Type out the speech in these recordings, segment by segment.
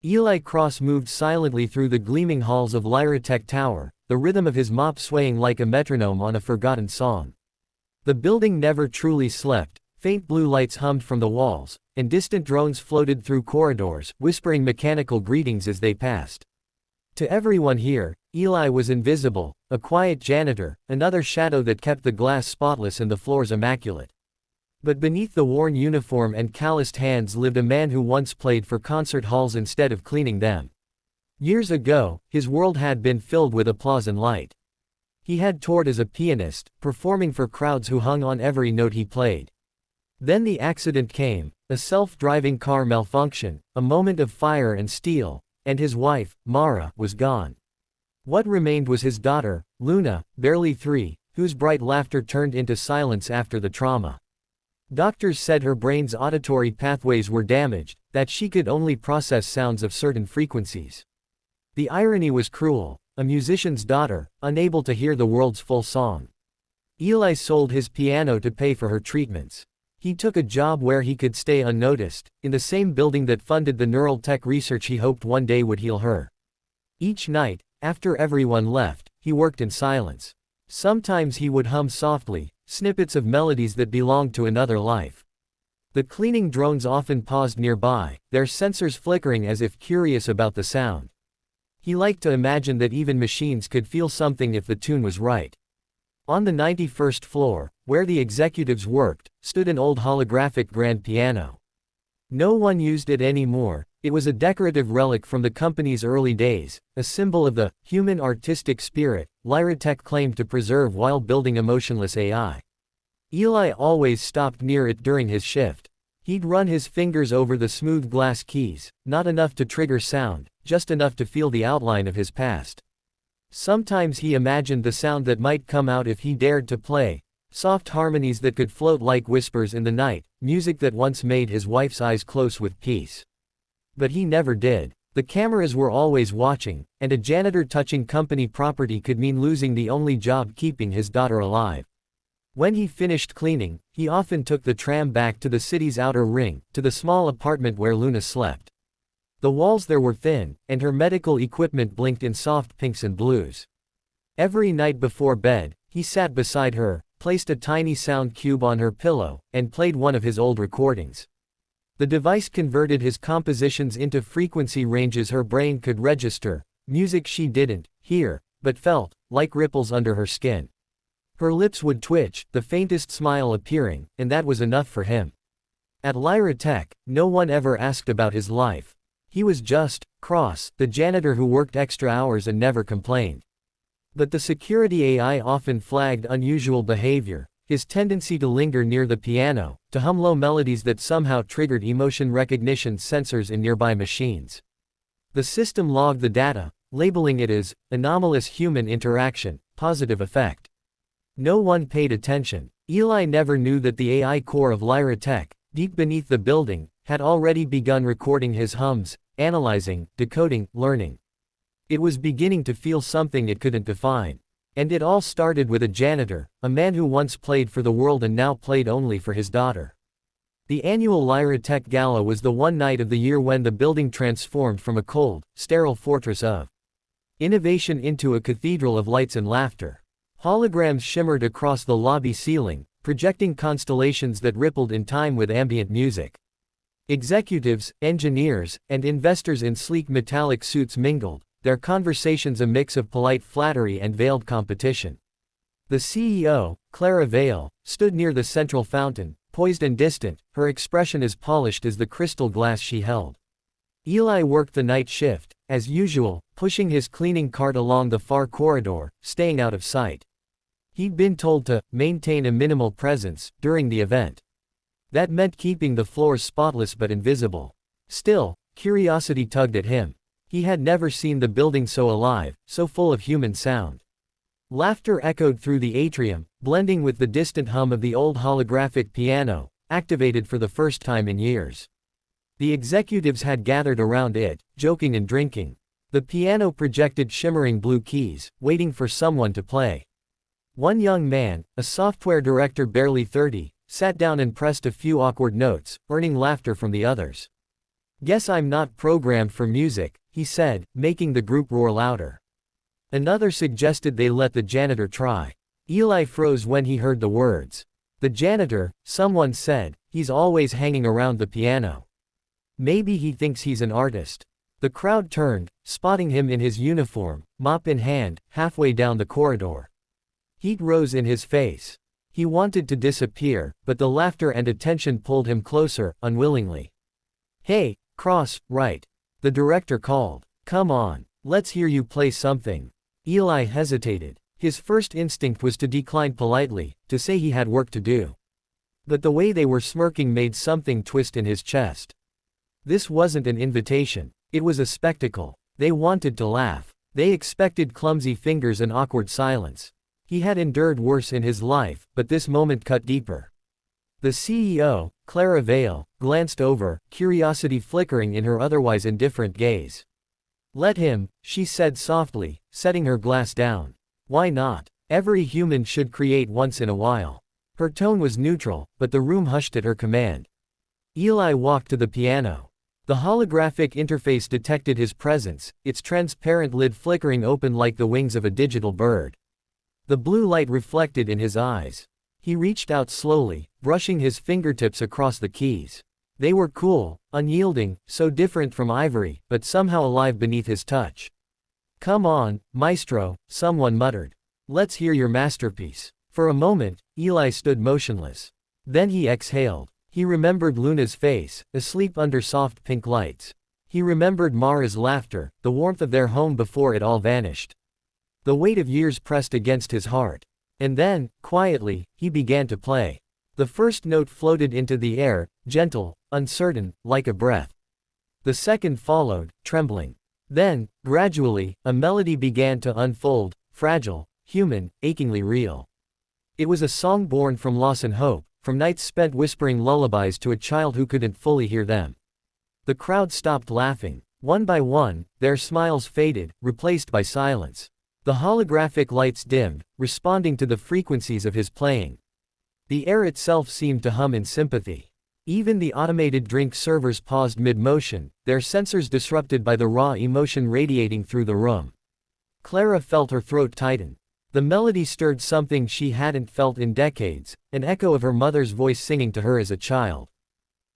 Eli Cross moved silently through the gleaming halls of Lyratech Tower, the rhythm of his mop swaying like a metronome on a forgotten song. The building never truly slept. Faint blue lights hummed from the walls, and distant drones floated through corridors, whispering mechanical greetings as they passed. To everyone here, Eli was invisible, a quiet janitor, another shadow that kept the glass spotless and the floors immaculate. But beneath the worn uniform and calloused hands lived a man who once played for concert halls instead of cleaning them. Years ago, his world had been filled with applause and light. He had toured as a pianist, performing for crowds who hung on every note he played. Then the accident came, a self-driving car malfunction, a moment of fire and steel, and his wife, Mara, was gone. What remained was his daughter, Luna, barely 3, whose bright laughter turned into silence after the trauma. Doctors said her brain's auditory pathways were damaged, that she could only process sounds of certain frequencies. The irony was cruel, a musician's daughter, unable to hear the world's full song. Eli sold his piano to pay for her treatments. He took a job where he could stay unnoticed, in the same building that funded the neural tech research he hoped one day would heal her. Each night, after everyone left, he worked in silence. Sometimes he would hum softly, snippets of melodies that belonged to another life. The cleaning drones often paused nearby, their sensors flickering as if curious about the sound. He liked to imagine that even machines could feel something if the tune was right. On the 91st floor, where the executives worked, stood an old holographic grand piano. No one used it anymore. It was a decorative relic from the company's early days, a symbol of the human artistic spirit Lyratech claimed to preserve while building emotionless AI. Eli always stopped near it during his shift. He'd run his fingers over the smooth glass keys, not enough to trigger sound, just enough to feel the outline of his past. Sometimes he imagined the sound that might come out if he dared to play, soft harmonies that could float like whispers in the night, music that once made his wife's eyes close with peace. But he never did. The cameras were always watching, and a janitor touching company property could mean losing the only job keeping his daughter alive. When he finished cleaning, he often took the tram back to the city's outer ring, to the small apartment where Luna slept. The walls there were thin, and her medical equipment blinked in soft pinks and blues. Every night before bed, he sat beside her, placed a tiny sound cube on her pillow, and played one of his old recordings. The device converted his compositions into frequency ranges her brain could register, music she didn't hear, but felt, like ripples under her skin. Her lips would twitch, the faintest smile appearing, and that was enough for him. At Lyratech, no one ever asked about his life. He was just Cross, the janitor who worked extra hours and never complained. But the security AI often flagged unusual behavior, his tendency to linger near the piano, to hum low melodies that somehow triggered emotion recognition sensors in nearby machines. The system logged the data, labeling it as anomalous human interaction, positive effect. No one paid attention. Eli never knew that the AI core of Lyratech, deep beneath the building, had already begun recording his hums, analyzing, decoding, learning. It was beginning to feel something it couldn't define. And it all started with a janitor, a man who once played for the world and now played only for his daughter. The annual Lyratech Gala was the one night of the year when the building transformed from a cold, sterile fortress of innovation into a cathedral of lights and laughter. Holograms shimmered across the lobby ceiling, projecting constellations that rippled in time with ambient music. Executives, engineers, and investors in sleek metallic suits mingled, their conversations a mix of polite flattery and veiled competition. The CEO, Clara Vale, stood near the central fountain, poised and distant, her expression as polished as the crystal glass she held. Eli worked the night shift, as usual, pushing his cleaning cart along the far corridor, staying out of sight. He'd been told to maintain a minimal presence during the event. That meant keeping the floors spotless but invisible. Still, curiosity tugged at him. He had never seen the building so alive, so full of human sound. Laughter echoed through the atrium, blending with the distant hum of the old holographic piano, activated for the first time in years. The executives had gathered around it, joking and drinking. The piano projected shimmering blue keys, waiting for someone to play. One young man, a software director barely 30, sat down and pressed a few awkward notes, earning laughter from the others. "Guess I'm not programmed for music," he said, making the group roar louder. Another suggested they let the janitor try. Eli froze when he heard the words. "The janitor," someone said, "he's always hanging around the piano. Maybe he thinks he's an artist." The crowd turned, spotting him in his uniform, mop in hand, halfway down the corridor. Heat rose in his face. He wanted to disappear, but the laughter and attention pulled him closer, unwillingly. "Hey, cross, right," the director called. "Come on, let's hear you play something." Eli hesitated. His first instinct was to decline politely, to say he had work to do. But the way they were smirking made something twist in his chest. This wasn't an invitation. It was a spectacle. They wanted to laugh. They expected clumsy fingers and awkward silence. He had endured worse in his life, but this moment cut deeper. The CEO, Clara Vale, glanced over, curiosity flickering in her otherwise indifferent gaze. "Let him," she said softly, setting her glass down. "Why not? Every human should create once in a while." Her tone was neutral, but the room hushed at her command. Eli walked to the piano. The holographic interface detected his presence, its transparent lid flickering open like the wings of a digital bird. The blue light reflected in his eyes. He reached out slowly, brushing his fingertips across the keys. They were cool, unyielding, so different from ivory, but somehow alive beneath his touch. "Come on, maestro," someone muttered. "Let's hear your masterpiece." For a moment, Eli stood motionless. Then he exhaled. He remembered Luna's face, asleep under soft pink lights. He remembered Mara's laughter, the warmth of their home before it all vanished. The weight of years pressed against his heart. And then, quietly, he began to play. The first note floated into the air, gentle, uncertain, like a breath. The second followed, trembling. Then, gradually, a melody began to unfold, fragile, human, achingly real. It was a song born from loss and hope, from nights spent whispering lullabies to a child who couldn't fully hear them. The crowd stopped laughing. One by one, their smiles faded, replaced by silence. The holographic lights dimmed, responding to the frequencies of his playing. The air itself seemed to hum in sympathy. Even the automated drink servers paused mid-motion, their sensors disrupted by the raw emotion radiating through the room. Clara felt her throat tighten. The melody stirred something she hadn't felt in decades, an echo of her mother's voice singing to her as a child.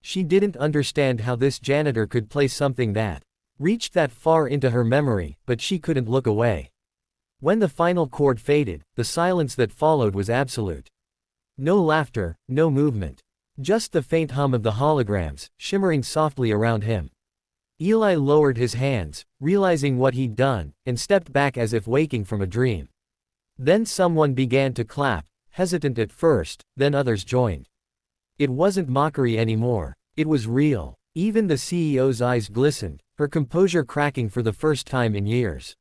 She didn't understand how this janitor could play something that reached that far into her memory, but she couldn't look away. When the final chord faded, the silence that followed was absolute. No laughter, no movement. Just the faint hum of the holograms, shimmering softly around him. Eli lowered his hands, realizing what he'd done, and stepped back as if waking from a dream. Then someone began to clap, hesitant at first, then others joined. It wasn't mockery anymore, it was real. Even the CEO's eyes glistened, her composure cracking for the first time in years.